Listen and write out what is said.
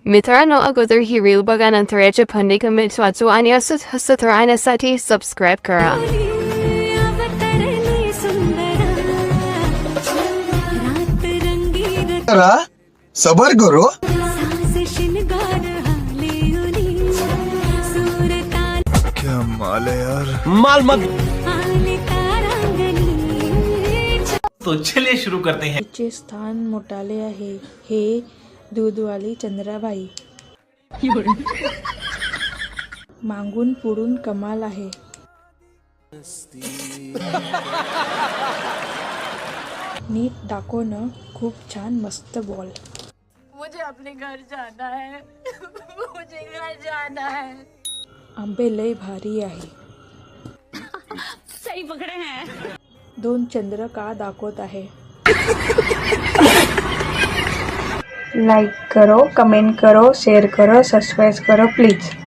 मित्रांनो, अगोदर ही रील बघा, नंतर याचे फनी कमेंट्स वाचू आणि असंच हसत राहण्यासाठी सबस्क्राईब करा. सबर करो. क्या माल है यार. माल मत. तो चलिए शुरू करते हैं. तिचे स्थान मोठाले आहे हे दूधवाली चंद्राबाई. मागून पुढून कमाल आहे. नीट दाखवणं खूप छान मस्त बॉल. मुझे अपने घर जाना है. मुझे घर जाना है. आंबे लय भारी आहे. सही पकड़े हैं. 2 चंद्र का दाखवत आहे. लाईक करो, कमेंट करो, शेअर करो, सबस्क्राईब करो प्लीज.